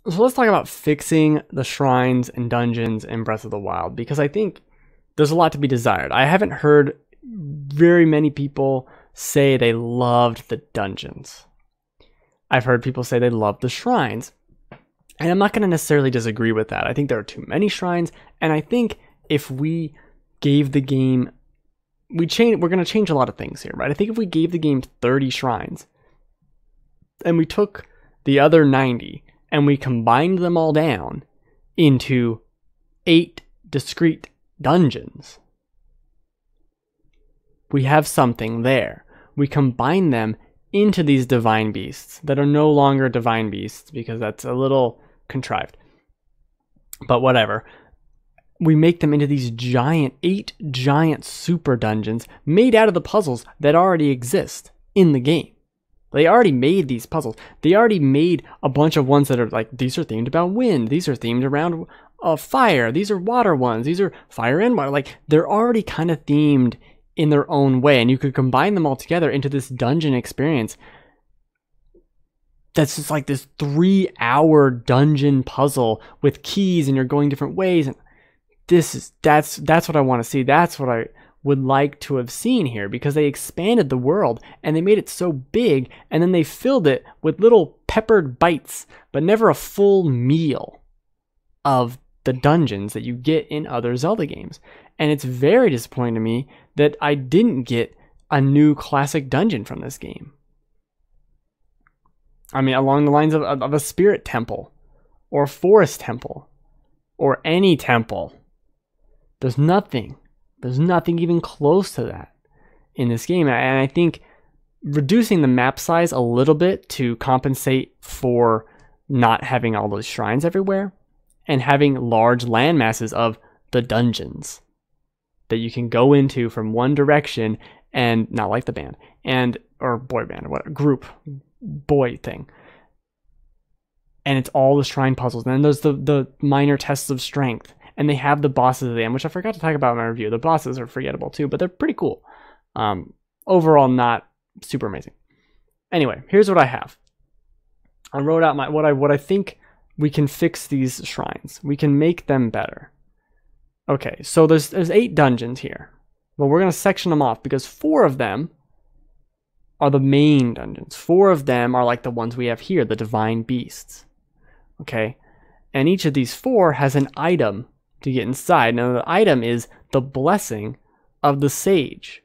So let's talk about fixing the shrines and dungeons in Breath of the Wild, because I think there's a lot to be desired. I haven't heard very many people say they loved the dungeons. I've heard people say they loved the shrines. And I'm not going to necessarily disagree with that. I think there are too many shrines, and I think if we gave the game, we're going to change a lot of things here, right? I think if we gave the game 30 shrines, and we took the other 90, and we combined them all down into 8 discrete dungeons, we have something there. We combine them into these divine beasts that are no longer divine beasts, because that's a little contrived, but whatever. We make them into these 8 giant super dungeons made out of the puzzles that already exist in the game. They already made these puzzles. They already made a bunch of ones that are like, these are themed about wind, these are themed around fire, these are water ones, these are fire and water. Like, they're already kind of themed in their own way, and you could combine them all together into this dungeon experience that's just like this 3-hour dungeon puzzle with keys, and you're going different ways. And that's what I want to see. That's what I would like to have seen here, because they expanded the world and they made it so big, and then they filled it with little peppered bites, but never a full meal of the dungeons that you get in other Zelda games. And it's very disappointing to me that I didn't get a new classic dungeon from this game. I mean, along the lines of a spirit temple, or a forest temple, or any temple. There's nothing even close to that in this game. And I think reducing the map size a little bit to compensate for not having all those shrines everywhere, and having large land masses of the dungeons that you can go into from one direction, and not like the band or boy band or what group boy thing. And it's all the shrine puzzles. And then there's the minor tests of strength. And they have the bosses at the end, which I forgot to talk about in my review. The bosses are forgettable too, but they're pretty cool. Overall, not super amazing. Anyway, here's what I have. I wrote out what I think we can fix these shrines. We can make them better. Okay, so there's 8 dungeons here. But we're going to section them off, because 4 of them are the main dungeons. 4 of them are like the ones we have here, the divine beasts. Okay? And each of these 4 has an item to get inside. Now, the item is the blessing of the sage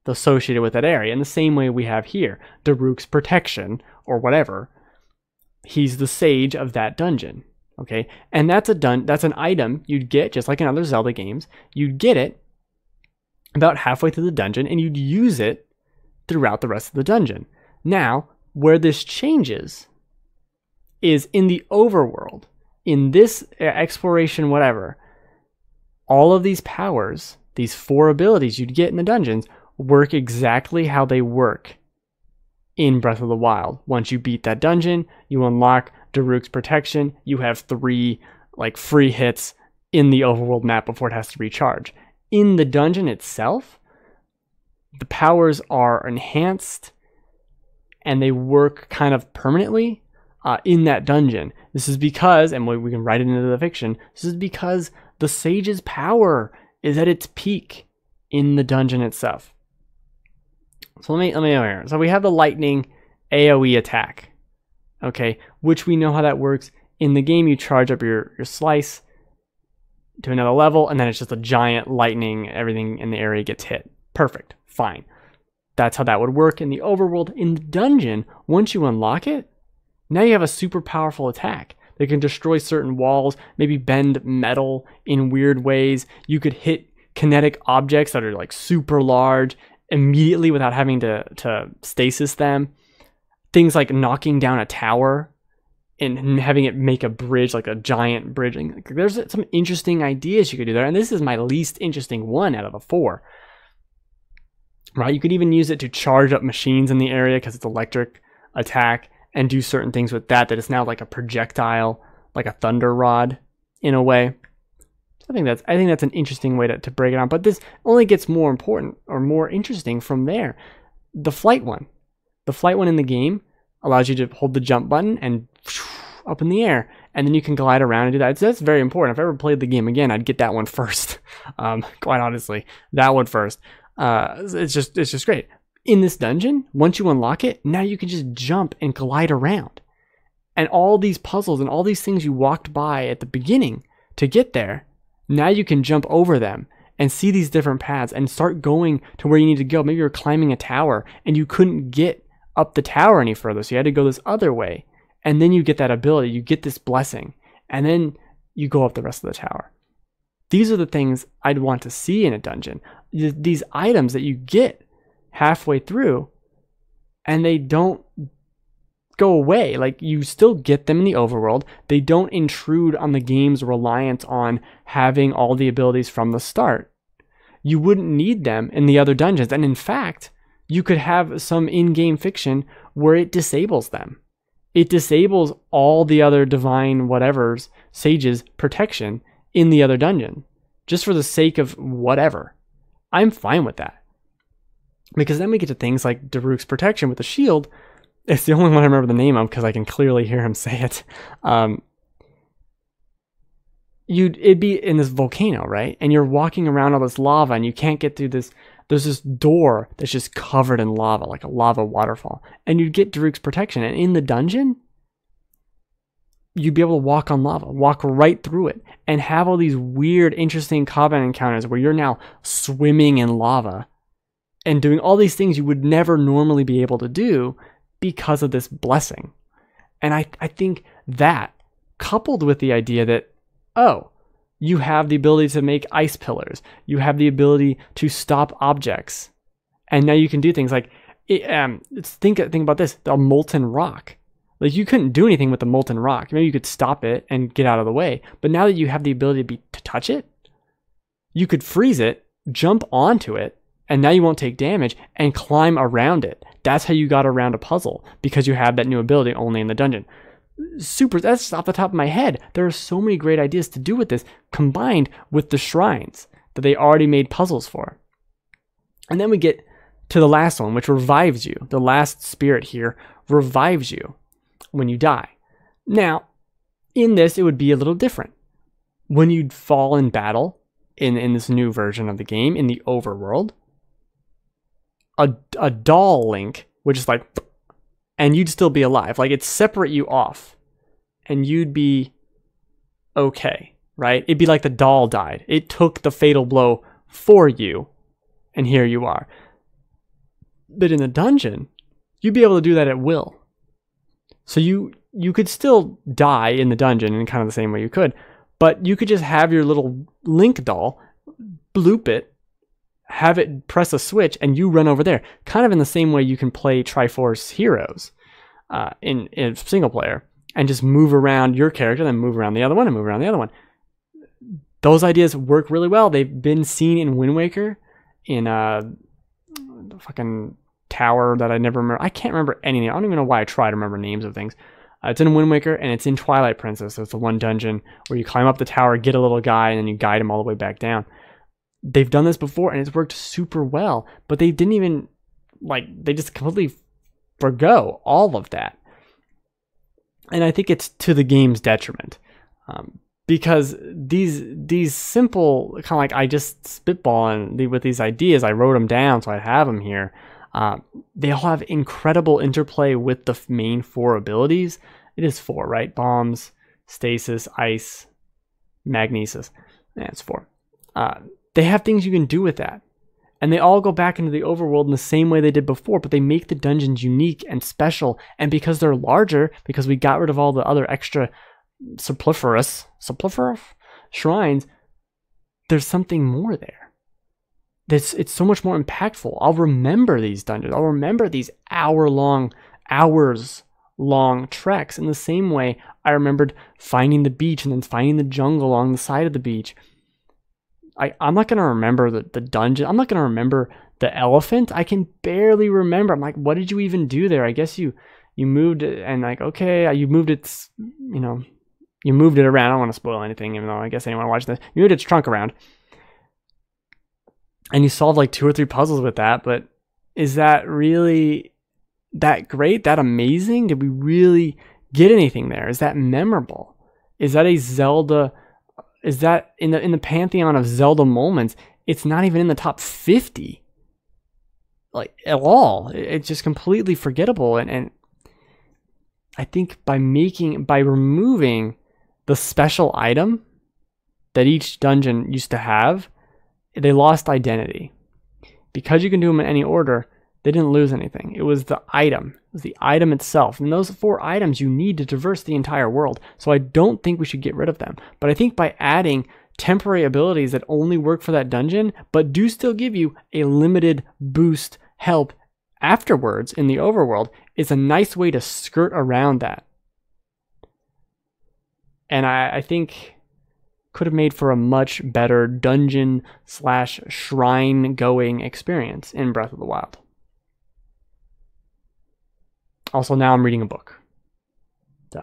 associated with that area, in the same way we have here. Daruk's protection, or whatever. He's the sage of that dungeon. Okay? And that's an item you'd get, just like in other Zelda games. You'd get it about halfway through the dungeon, and you'd use it throughout the rest of the dungeon. Now, where this changes is in the overworld, in this exploration, whatever, all of these powers, these 4 abilities you'd get in the dungeons, work exactly how they work in Breath of the Wild. Once you beat that dungeon, you unlock Daruk's protection. You have 3 like free hits in the overworld map before it has to recharge. In the dungeon itself, the powers are enhanced, and they work kind of permanently in that dungeon. This is because, and we can write it into the fiction, this is because the sage's power is at its peak in the dungeon itself. So let me go here. So we have the lightning AoE attack, okay, which we know how that works. In the game, you charge up your slice to another level, and then it's just a giant lightning, everything in the area gets hit. Perfect, fine. That's how that would work in the overworld. In the dungeon, once you unlock it, now you have a super powerful attack. They can destroy certain walls, maybe bend metal in weird ways. You could hit kinetic objects that are like super large immediately without having to stasis them. Things like knocking down a tower and having it make a bridge, like a giant bridge. There's some interesting ideas you could do there, and this is my least interesting one out of the 4. Right? You could even use it to charge up machines in the area because it's electric attack, and do certain things with that it's now like a projectile, like a thunder rod in a way. I think that's an interesting way to break it down. But this only gets more important or more interesting from there. The flight one in the game allows you to hold the jump button and up in the air, and then you can glide around and do that. So that's very important. If I ever played the game again, I'd get that one first. Quite honestly, that one first. It's just great. In this dungeon, once you unlock it, now you can just jump and glide around. And all these puzzles and all these things you walked by at the beginning to get there, now you can jump over them and see these different paths and start going to where you need to go. Maybe you're climbing a tower and you couldn't get up the tower any further, so you had to go this other way. And then you get that ability, you get this blessing, and then you go up the rest of the tower. These are the things I'd want to see in a dungeon. These items that you get halfway through and they don't go away. Like, you still get them in the overworld. They don't intrude on the game's reliance on having all the abilities from the start. You wouldn't need them in the other dungeons. And in fact, you could have some in-game fiction where it disables them. It disables all the other divine whatevers, sages, protection in the other dungeon, just for the sake of whatever. I'm fine with that. Because then we get to things like Daruk's protection with the shield. It's the only one I remember the name of because I can clearly hear him say it. It'd be in this volcano, right? And you're walking around all this lava and you can't get through this. There's this door that's just covered in lava, like a lava waterfall. And you'd get Daruk's protection. And in the dungeon, you'd be able to walk on lava, walk right through it, and have all these weird, interesting combat encounters where you're now swimming in lava and doing all these things you would never normally be able to do because of this blessing. And I think that, coupled with the idea that, oh, you have the ability to make ice pillars, you have the ability to stop objects, and now you can do things like, think about this, a molten rock. Like, you couldn't do anything with the molten rock. Maybe you could stop it and get out of the way. But now that you have the ability to touch it, you could freeze it, jump onto it, and now you won't take damage and climb around it. That's how you got around a puzzle, because you have that new ability only in the dungeon. Super, that's off the top of my head. There are so many great ideas to do with this, combined with the shrines that they already made puzzles for. And then we get to the last one, which revives you. The last spirit here revives you when you die. Now, in this, it would be a little different. When you'd fall in battle, in this new version of the game, in the overworld, a doll Link would just like, and you'd still be alive. Like, it'd separate you off, and you'd be okay, right? It'd be like the doll died. It took the fatal blow for you, and here you are. But in the dungeon, you'd be able to do that at will. So you could still die in the dungeon in kind of the same way you could, but you could just have your little Link doll, bloop it, have it press a switch, and you run over there. Kind of in the same way you can play Triforce Heroes in single player, and just move around your character, then move around the other one, and move around the other one. Those ideas work really well. They've been seen in Wind Waker, in the fucking tower that I never remember. I can't remember anything. I don't even know why I try to remember names of things. It's in Wind Waker, and it's in Twilight Princess. So it's the one dungeon where you climb up the tower, get a little guy, and then you guide him all the way back down. They've done this before, and it's worked super well, but they didn't even, they just completely forgo all of that. And I think it's to the game's detriment, because these simple, kind of like, I just spitballing with these ideas, I wrote them down so I have them here. They all have incredible interplay with the main 4 abilities. It is 4, right? Bombs, stasis, ice, magnesis. Yeah, it's 4. They have things you can do with that. And they all go back into the overworld in the same way they did before, but they make the dungeons unique and special. And because they're larger, because we got rid of all the other extra superfluous shrines, there's something more there. It's so much more impactful. I'll remember these dungeons. I'll remember these hours-long treks in the same way I remembered finding the beach and then finding the jungle along the side of the beach. I'm not going to remember the dungeon. I'm not going to remember the elephant. I can barely remember. I'm like, what did you even do there? I guess you moved it, and like, okay, you moved its, you moved it around. I don't want to spoil anything, even though I guess anyone watching this, you moved its trunk around. And you solved like 2 or 3 puzzles with that, but is that really that great? That amazing? Did we really get anything there? Is that memorable? Is that a Zelda? Is that in the pantheon of Zelda moments? It's not even in the top 50, like at all. It's just completely forgettable. And I think by removing the special item that each dungeon used to have, they lost identity. Because you can do them in any order, they didn't lose anything. It was the item. It was the item itself. And those 4 items you need to traverse the entire world. So I don't think we should get rid of them. But I think by adding temporary abilities that only work for that dungeon, but do still give you a limited boost help afterwards in the overworld, is a nice way to skirt around that. And I think could have made for a much better dungeon/shrine going experience in Breath of the Wild. Also, now I'm reading a book. So